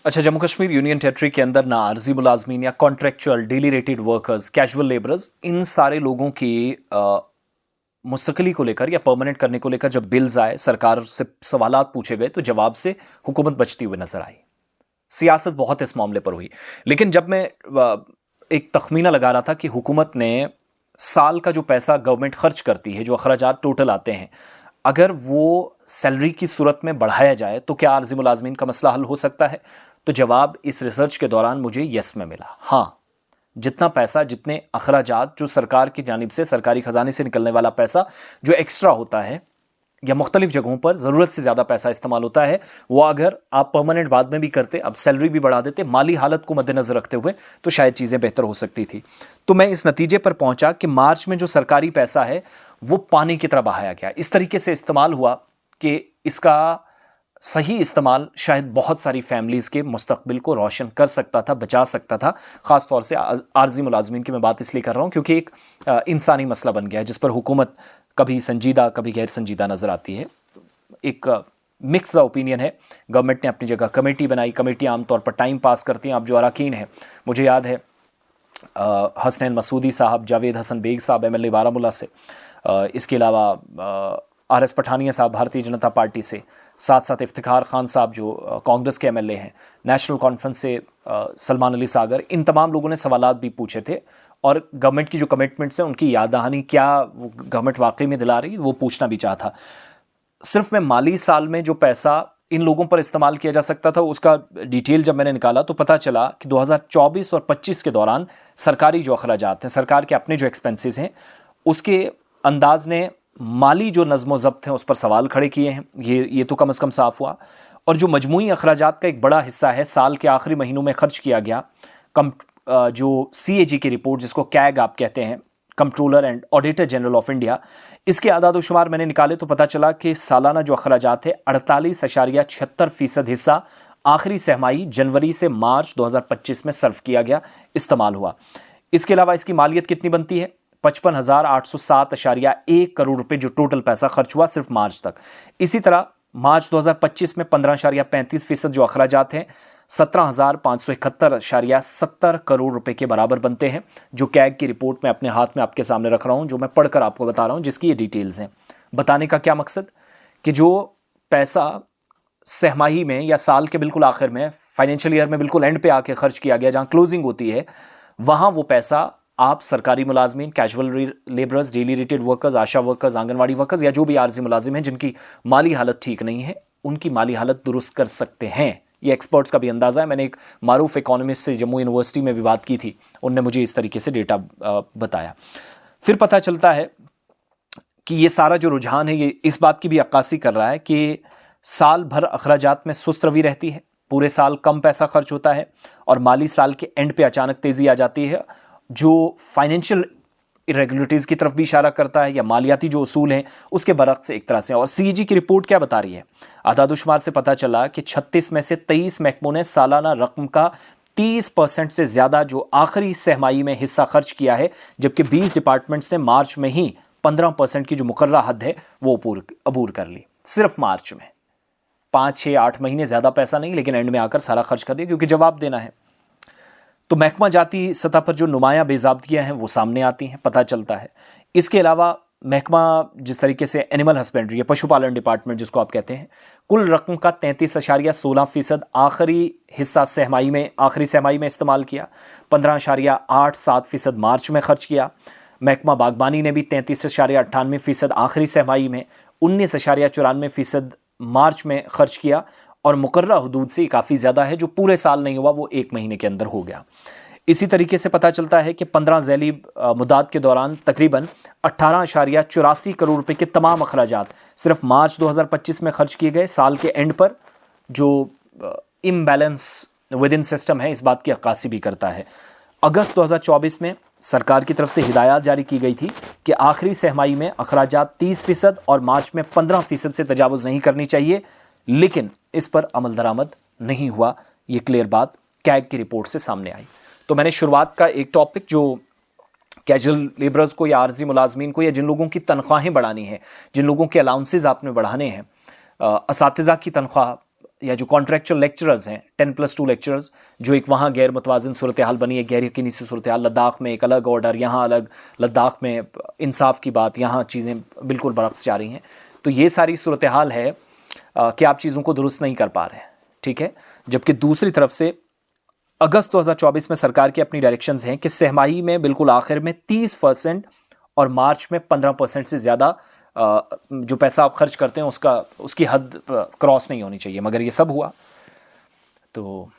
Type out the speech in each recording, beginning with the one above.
अच्छा, Jammu Kashmir union territory के अंदर ना आर्जी मुलाजमीन या contractual daily rated workers, casual labourers, इन सारे लोगों की मुस्तकिली को लेकर या परमानेंट करने को लेकर जब बिल्स आए, सरकार से सवालात पूछे गए तो जवाब से हुकूमत बचती हुई नजर आई। सियासत बहुत इस मामले पर हुई। लेकिन जब मैं एक तखमीना लगा रहा था कि हुकूमत ने साल का जो पैसा गवर्नमेंट खर्च करती है, जो अखराजात टोटल आते हैं, अगर वो सैलरी की सूरत में बढ़ाया जाए तो क्या आर्जी मुलाजमीन का मसला हल हो सकता है? तो जवाब इस रिसर्च के दौरान मुझे यस में मिला। हाँ, जितना पैसा, जितने अखराजात जो सरकार की जानिब से, सरकारी खजाने से निकलने वाला पैसा जो एक्स्ट्रा होता है या मुख्तलिफ जगहों पर ज़रूरत से ज़्यादा पैसा इस्तेमाल होता है, वो अगर आप परमानेंट बाद में भी करते, अब सैलरी भी बढ़ा देते, माली हालत को मद्देनजर रखते हुए, तो शायद चीज़ें बेहतर हो सकती थी। तो मैं इस नतीजे पर पहुंचा कि मार्च में जो सरकारी पैसा है वो पानी की तरह बहाया गया, इस तरीके से इस्तेमाल हुआ कि इसका सही इस्तेमाल शायद बहुत सारी फैमिलीज़ के मुस्तकबिल को रोशन कर सकता था, बचा सकता था। ख़ास तौर से आर्जी मुलाजमीन की मैं बात इसलिए कर रहा हूँ क्योंकि एक इंसानी मसला बन गया है जिस पर हुकूमत कभी संजीदा कभी गैर संजीदा नज़र आती है। एक मिक्स ओपिनियन है। गवर्नमेंट ने अपनी जगह कमेटी बनाई, कमेटी आमतौर पर टाइम पास करती हैं। आप जो अरकान हैं, मुझे याद है हसनैन मसूदी साहब, जावेद हसन बेग साहब MLA बारामूला से, इसके अलावा RS पठानिया साहब भारतीय जनता पार्टी से, साथ साथ इफ्तिखार खान साहब जो कांग्रेस के MLA हैं, नेशनल कॉन्फ्रेंस से सलमान अली सागर, इन तमाम लोगों ने सवालात भी पूछे थे और गवर्नमेंट की जो कमिटमेंट्स हैं उनकी याद दहानी क्या गवर्नमेंट वाकई में दिला रही, वो पूछना भी चाहता। सिर्फ मैं माली साल में जो पैसा इन लोगों पर इस्तेमाल किया जा सकता था उसका डिटेल जब मैंने निकाला तो पता चला कि 2024 और 25 के दौरान सरकारी जो अखराजात हैं, सरकार के अपने जो एक्सपेंसेस हैं, उसके अंदाज ने माली जो नज़्म ज़ब्त हैं उस पर सवाल खड़े किए हैं। ये तो कम से कम साफ हुआ। और जो मजमूई अखराजात का एक बड़ा हिस्सा है साल के आखिरी महीनों में खर्च किया गया, जो CAG की रिपोर्ट, जिसको कैग आप कहते हैं, controller and auditor general of India, इसके आदाद शुमार मैंने निकाले तो पता चला कि सालाना जो अखराजात है 48.76% हिस्सा आखिरी सहमाई जनवरी से मार्च 2025 में सर्व किया गया, इस्तेमाल हुआ। इसके अलावा इसकी मालियत कितनी बनती है? 55,807.1 करोड़ रुपए जो टोटल पैसा खर्च हुआ सिर्फ मार्च तक। इसी तरह मार्च 2025 में 15.35% जो अखराजात हैं 17,571.70 करोड़ रुपए के बराबर बनते हैं, जो कैग की रिपोर्ट में अपने हाथ में आपके सामने रख रहा हूं, जो मैं पढ़कर आपको बता रहा हूं, जिसकी ये डिटेल्स हैं। बताने का क्या मकसद कि जो पैसा सहमाही में या साल के बिल्कुल आखिर में, फाइनेंशियल ईयर में बिल्कुल एंड पे आके खर्च किया गया, जहां क्लोजिंग होती है, वहां वो पैसा आप सरकारी मुलाजमीन, casual labourers, daily rated workers, ASHA workers, anganwadi workers या जो भी आर्जी मुलाजिम हैं जिनकी माली हालत ठीक नहीं है, उनकी माली हालत दुरुस्त कर सकते हैं। ये एक्सपर्ट्स का भी अंदाज़ा है। मैंने एक मारूफ इकोनॉमिस्ट से जम्मू यूनिवर्सिटी में भी बात की थी, उनने मुझे इस तरीके से डेटा बताया। फिर पता चलता है कि ये सारा जो रुझान है ये इस बात की भी अक्कासी कर रहा है कि साल भर अखराजात में सुस्त रवी रहती है, पूरे साल कम पैसा खर्च होता है और माली साल के एंड पे अचानक तेज़ी आ जाती है, जो फाइनेंशियल इरेगुलरिटीज़ की तरफ भी इशारा करता है या मालियाती जो उसूल हैं उसके बरक्स एक तरह से। और CAG की रिपोर्ट क्या बता रही है? आदादुशुमार से पता चला कि 36 में से 23 महकमों ने सालाना रकम का 30% से ज़्यादा जो आखिरी सहमाई में हिस्सा खर्च किया है, जबकि 20 डिपार्टमेंट्स ने मार्च में ही 15% की जो मुकर्ररा हद है वो अबूर कर ली। सिर्फ मार्च में 5, 6, 8 महीने, ज़्यादा पैसा नहीं, लेकिन एंड में आकर सारा खर्च कर दिया क्योंकि जवाब देना है। तो महकमा जाती सतह पर जो नुमाया बेज़ाब्तियाँ हैं वो सामने आती हैं, पता चलता है। इसके अलावा महकमा जिस तरीके से एनिमल हस्बेंड्री या पशुपालन डिपार्टमेंट जिसको आप कहते हैं, कुल रकम का 33.16% आखिरी हिस्सा सहमाई में, आखिरी सहमाई में इस्तेमाल किया। 15.87% मार्च में खर्च किया। महकमा बागबानी ने भी 33.98% आखिरी सहमाई में, 19.94% मार्च में खर्च किया और मुकर्ररा हुदूद से काफ़ी ज़्यादा है, जो पूरे साल नहीं हुआ वो 1 महीने के अंदर हो गया। इसी तरीके से पता चलता है कि 15 ज़ैली मुद्दात के दौरान तकरीबन 18.84 करोड़ रुपए के तमाम अखराजात सिर्फ मार्च 2025 में खर्च किए गए। साल के एंड पर जो इम्बैलेंस विद इन सिस्टम है इस बात की अक्कासी भी करता है। अगस्त 2024 में सरकार की तरफ से हिदायत जारी की गई थी कि आखिरी सहमाई में अखराजात 30% और मार्च में 15% से तजावुज़ नहीं करनी चाहिए, लेकिन इस पर अमल दरामद नहीं हुआ। ये क्लियर बात कैग की रिपोर्ट से सामने आई। तो मैंने शुरुआत का एक टॉपिक जो कैजुअल लेबरर्स को या आर्जी मुलाजमीन को या जिन लोगों की तनख्वाहें बढ़ानी है, जिन लोगों के अलाउंसेज आपने बढ़ाने हैं, असातिज़ा की तनख्वाह या जो कॉन्ट्रेक्चुअल लेक्चरर्स हैं 10+2 लेक्चरर्स, जो एक वहाँ गैर मुतवाज़िन सूरत हाल बनी है, गैर यकीनी सी सूरत हाल, लद्दाख में एक अलग ऑर्डर, यहाँ अलग, लद्दाख में इंसाफ की बात, यहाँ चीज़ें बिल्कुल बरक्स जा रही हैं। तो ये सारी सूरत हाल है कि आप चीज़ों को दुरुस्त नहीं कर पा रहे हैं, ठीक है। जबकि दूसरी तरफ से अगस्त 2024 में सरकार की अपनी डायरेक्शंस हैं कि सहमाही में बिल्कुल आखिर में 30% और मार्च में 15% से ज़्यादा जो पैसा आप खर्च करते हैं उसकी हद क्रॉस नहीं होनी चाहिए, मगर ये सब हुआ। तो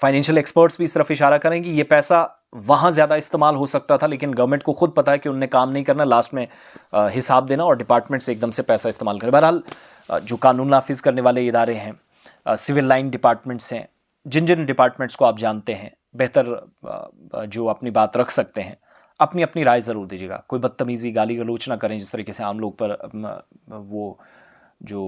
फाइनेंशियल एक्सपर्ट्स भी इस तरफ इशारा करें कि ये पैसा वहाँ ज़्यादा इस्तेमाल हो सकता था, लेकिन गवर्नमेंट को खुद पता है कि उनने काम नहीं करना, लास्ट में हिसाब देना और डिपार्टमेंट से एकदम से पैसा इस्तेमाल करें। बहरहाल जो कानून नाफिज करने वाले इदारे हैं, सिविल लाइन डिपार्टमेंट्स हैं, जिन जिन डिपार्टमेंट्स को आप जानते हैं बेहतर जो अपनी बात रख सकते हैं, अपनी अपनी राय ज़रूर दीजिएगा। कोई बदतमीज़ी गाली गलौच ना करें जिस तरीके से आम लोग पर वो जो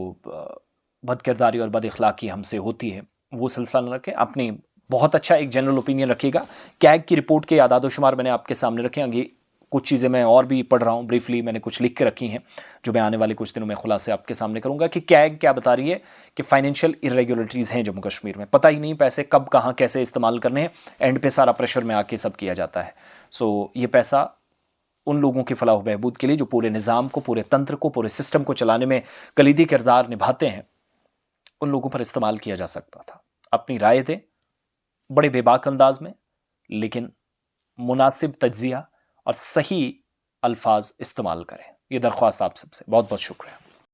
बदकिरदारी और बद इखलाकी हमसे होती है वो सिलसिला न रखें। अपनी बहुत अच्छा एक जनरल ओपिनियन रखिएगा। कैग की रिपोर्ट के आदाद शुमार मैंने आपके सामने रखे। आगे कुछ चीज़ें मैं और भी पढ़ रहा हूँ, ब्रीफली मैंने कुछ लिख के रखी हैं जो मैं आने वाले कुछ दिनों में खुलासे आपके सामने करूँगा कि कैग क्या बता रही है कि फाइनेंशियल इरेगुलरिटीज़ हैं जम्मू कश्मीर में। पता ही नहीं पैसे कब कहाँ कैसे इस्तेमाल करने हैं, एंड पे सारा प्रेशर में आके सब किया जाता है। सो ये पैसा उन लोगों की फलाह बहबूद के लिए जो पूरे निज़ाम को, पूरे तंत्र को, पूरे सिस्टम को चलाने में कलीदी किरदार निभाते हैं, उन लोगों पर इस्तेमाल किया जा सकता था। अपनी राय दें बड़े बेबाक अंदाज में, लेकिन मुनासिब तज्जिया और सही अल्फाज इस्तेमाल करें। ये दरख्वास्त आप सबसे। बहुत बहुत शुक्रिया।